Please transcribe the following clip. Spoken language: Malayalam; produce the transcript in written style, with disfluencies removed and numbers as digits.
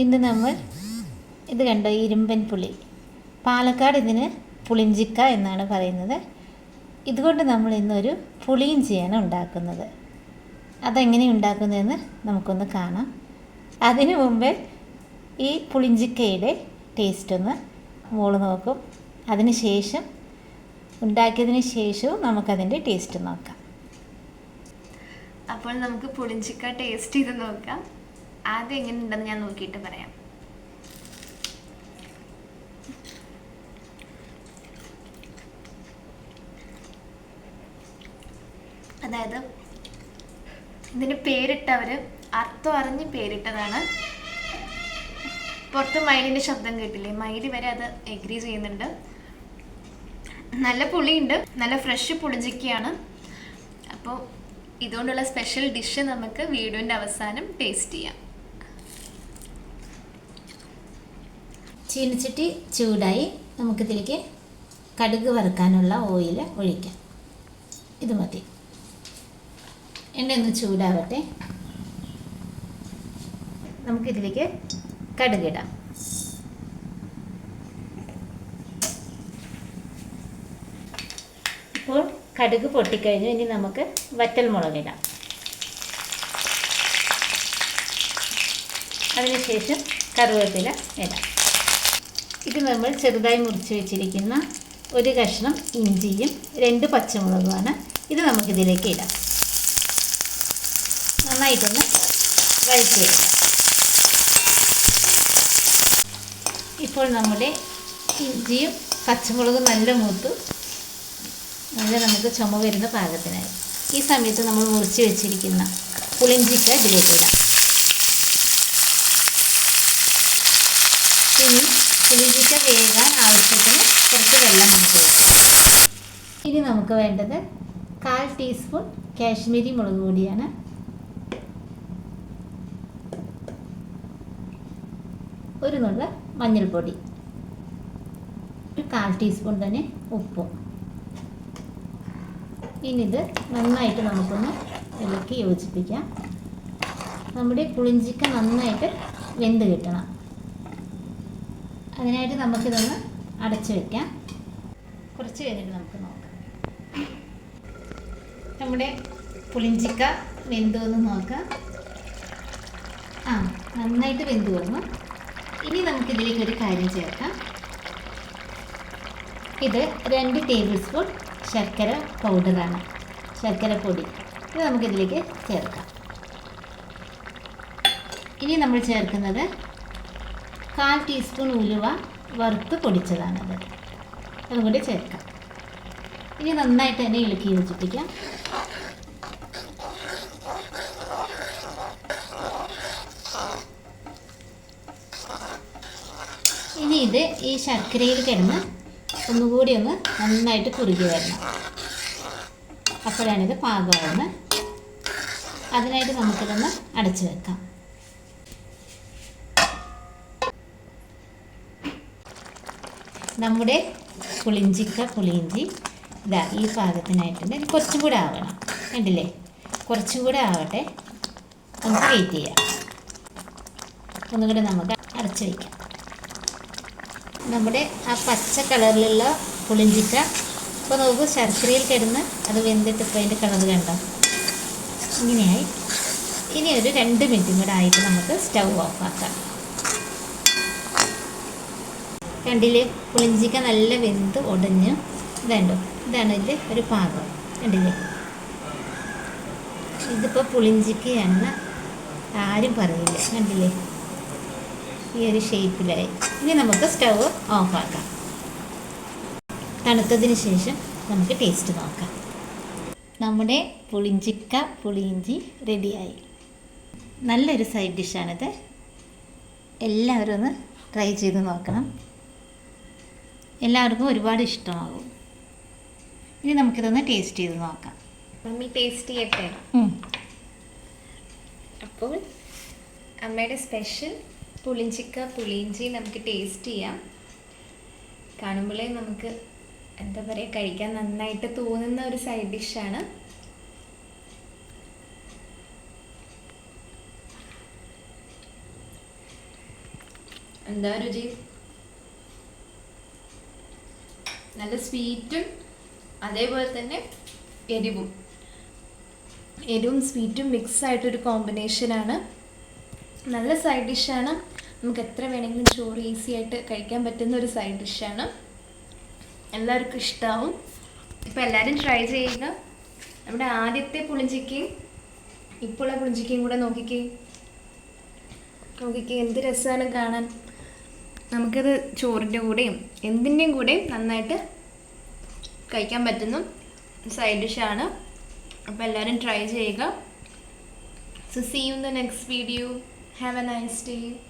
ഇന്ന് നമ്മൾ ഇത് കണ്ടോ, ഇരുമ്പൻ പുളി. പാലക്കാട് ഇതിന് പുളിഞ്ചിക്ക എന്നാണ് പറയുന്നത്. ഇതുകൊണ്ട് നമ്മൾ ഇന്നൊരു പുളിയിഞ്ചിയാണ് ഉണ്ടാക്കുന്നത്. അതെങ്ങനെ ഉണ്ടാക്കുന്നതെന്ന് നമുക്കൊന്ന് കാണാം. അതിനു മുമ്പേ ഈ പുളിഞ്ചിക്കയുടെ ടേസ്റ്റ് ഒന്ന് മോള് നോക്കും. അതിന് ശേഷം ഉണ്ടാക്കിയതിന് ശേഷവും നമുക്കതിൻ്റെ ടേസ്റ്റ് നോക്കാം. അപ്പോൾ നമുക്ക് പുളിഞ്ചിക്ക ടേസ്റ്റ് ചെയ്ത് നോക്കാം. ആദ്യം എങ്ങനെ ഉണ്ടെന്ന് ഞാൻ നോക്കിയിട്ട് പറയാം. അതായത് ഇതിന് പേരിട്ടവർ അർത്ഥം അറിഞ്ഞ് പേരിട്ടതാണ്. പുറത്ത് മയിലിൻ്റെ ശബ്ദം കേട്ടില്ലേ, മയിൽ വരെ അത് എഗ്രി ചെയ്യുന്നുണ്ട്. നല്ല പുളിയുണ്ട്, നല്ല ഫ്രഷ് പുളിഞ്ചിക്കയാണ്. അപ്പോൾ ഇതുകൊണ്ടുള്ള സ്പെഷ്യൽ ഡിഷ് നമുക്ക് വീഡിയോൻ്റെ അവസാനം ടേസ്റ്റ് ചെയ്യാം. ചീനച്ചട്ടി ചൂടായി, നമുക്കിതിലേക്ക് കടുക് വറുക്കാനുള്ള ഓയിൽ ഒഴിക്കാം. ഇത് മതി. എണ്ണ ഒന്ന് ചൂടാവട്ടെ. നമുക്കിതിലേക്ക് കടുകിടാം. ഇപ്പോൾ കടുക് പൊട്ടിക്കഴിഞ്ഞു. ഇനി നമുക്ക് വറ്റൽ മുളകിടാം. അതിനുശേഷം കറിവേപ്പില ഇടാം. ഇത് നമ്മൾ ചെറുതായി മുറിച്ച് വെച്ചിരിക്കുന്ന ഒരു കഷ്ണം ഇഞ്ചിയും 2 പച്ചമുളകുമാണ്. ഇത് നമുക്കിതിലേക്ക് ഇടാം. നന്നായിട്ടൊന്ന് വഴറ്റിയെടുക്കാം. ഇപ്പോൾ നമ്മുടെ ഇഞ്ചിയും പച്ചമുളകും നല്ല മൂത്തു, നല്ല നമുക്ക് ചുമ വരുന്ന പാകത്തിനായി. ഈ സമയത്ത് നമ്മൾ മുറിച്ച് വെച്ചിരിക്കുന്ന പുളിഞ്ചിക്ക ഇതിലേക്ക് ഇടാം. ഇനി പുളിഞ്ചിക്ക വേകാൻ ആവശ്യത്തിന് കുറച്ച് വെള്ളം നമുക്ക് ഒഴിക്കാം. ഇനി നമുക്ക് വേണ്ടത് 1/4 ടീസ്പൂൺ കാശ്മീരി മുളക് പൊടിയാണ്. ഒരു നുള്ള മഞ്ഞൾപ്പൊടി, ഒരു 1/4 ടീസ്പൂൺ തന്നെ ഉപ്പും. ഇനി ഇത് നന്നായിട്ട് നമുക്കൊന്ന് ഇളക്കി യോജിപ്പിക്കാം. നമ്മുടെ പുളിഞ്ചിക്ക നന്നായിട്ട് വെന്ത് കിട്ടണം. അതിനായിട്ട് നമുക്കിതൊന്ന് അടച്ചു വയ്ക്കാം. കുറച്ച് കഴിഞ്ഞിട്ട് നമുക്ക് നോക്കാം. നമ്മുടെ പുളിഞ്ചിക്ക വെന്തുവെന്ന് നോക്കാം. നന്നായിട്ട് വെന്ത് വന്നു. ഇനി നമുക്കിതിലേക്ക് ഒരു കാര്യം ചേർക്കാം. ഇത് 2 ടേബിൾ സ്പൂൺ ശർക്കര പൗഡറാണ്, ശർക്കര പൊടി. ഇത് നമുക്കിതിലേക്ക് ചേർക്കാം. ഇനി നമ്മൾ ചേർക്കുന്നത് 1/4 ടീസ്പൂൺ ഉലുവ വറുത്ത് പൊടിച്ചതാണത്. അതും കൂടി ചേർക്കാം. ഇനി നന്നായിട്ട് തന്നെ ഇളക്കി യോജിപ്പിക്കാം. ഇനി ഇത് ഈ ശർക്കരയിൽ കിടന്ന് ഒന്നുകൂടി ഒന്ന് നന്നായിട്ട് കുറുകി വരണം. അപ്പോഴാണിത് പാകമാവുന്നത്. അതിനായിട്ട് നമുക്കിതൊന്ന് അടച്ചു വെക്കാം. നമ്മുടെ പുളിയിഞ്ചി ഇതാ ഈ പാകത്തിനായിട്ടുണ്ട്. ഇത് കുറച്ചും കൂടെ ആവണം. കണ്ടില്ലേ, കുറച്ചും കൂടെ ആവട്ടെ. നമുക്ക് വെയിറ്റ് ചെയ്യാം. ഒന്നുകൂടെ നമുക്ക് അടച്ചു വയ്ക്കാം. നമ്മുടെ ആ പച്ച കളറിലുള്ള പുളിഞ്ചിക്ക ഇപ്പോൾ നോക്കൂ, ശർക്കരയിൽ കിടന്ന് അത് വെന്തിട്ട് ഇപ്പോൾ അതിൻ്റെ കളർ കണ്ടോ, ഇങ്ങനെയായി. ഇനി ഒരു 2 മിനിറ്റും കൂടെ ആയിട്ട് നമുക്ക് സ്റ്റൗ ഓഫാക്കാം. കണ്ടില്ലേ, പുളിഞ്ചിക്ക നല്ല വെന്ത് ഉടഞ്ഞു. ഇതുണ്ടോ, ഇതാണ് ഇതിൻ്റെ ഒരു പാകം. കണ്ടില്ലേ, ഇതിപ്പോൾ പുളിഞ്ചിക്കയാണെന്ന് ആരും പറയില്ല. കണ്ടില്ലേ, ഈ ഒരു ഷേപ്പിലായി. ഇനി നമുക്ക് സ്റ്റൗ ഓഫാക്കാം. തണുത്തതിന് ശേഷം നമുക്ക് ടേസ്റ്റ് നോക്കാം. നമ്മുടെ പുളിയിഞ്ചി റെഡിയായി. നല്ലൊരു സൈഡ് ഡിഷാണിത്. എല്ലാവരും ഒന്ന് ട്രൈ ചെയ്ത് നോക്കണം. എല്ലാവർക്കും ഒരുപാട് ഇഷ്ടമാകും. ഇനി നമുക്കിതൊന്ന് ടേസ്റ്റ് ചെയ്ത് നോക്കാം. നമ്മൾ ടേസ്റ്റ് ചെയ്യട്ടെ. അപ്പോൾ അമ്മയുടെ സ്പെഷ്യൽ പുളിയിഞ്ചി നമുക്ക് ടേസ്റ്റ് ചെയ്യാം. കാണുമ്പോഴേ നമുക്ക് എന്താ പറയുക, കഴിക്കാൻ നന്നായിട്ട് തോന്നുന്ന ഒരു സൈഡ് ഡിഷാണ്. എന്താ രുചി? നല്ല സ്വീറ്റും അതേപോലെ തന്നെ എരിവും സ്വീറ്റും മിക്സ് ആയിട്ടൊരു കോമ്പിനേഷനാണ്. നല്ല സൈഡ് ഡിഷാണ്. നമുക്ക് എത്ര വേണമെങ്കിലും ചോറ് ഈസി ആയിട്ട് കഴിക്കാൻ പറ്റുന്ന ഒരു സൈഡ് ഡിഷാണ്. എല്ലാവർക്കും ഇഷ്ടമാവും. ഇപ്പോൾ എല്ലാവരും ട്രൈ ചെയ്യുക. നമ്മുടെ ആദ്യത്തെ പുളിഞ്ചിക്കയും ഇപ്പോഴുള്ള പുളിഞ്ചിക്കയും കൂടെ നോക്കിക്കേ എന്ത് രസമാണ് കാണാൻ. നമുക്കത് ചോറിൻ്റെ കൂടെയും എന്തിൻ്റെയും കൂടെയും നന്നായിട്ട് കഴിക്കാൻ പറ്റുന്ന സൈഡ് ഡിഷാണ്. അപ്പോൾ എല്ലാവരും ട്രൈ ചെയ്യുക. So see you in the next video. Have a nice day.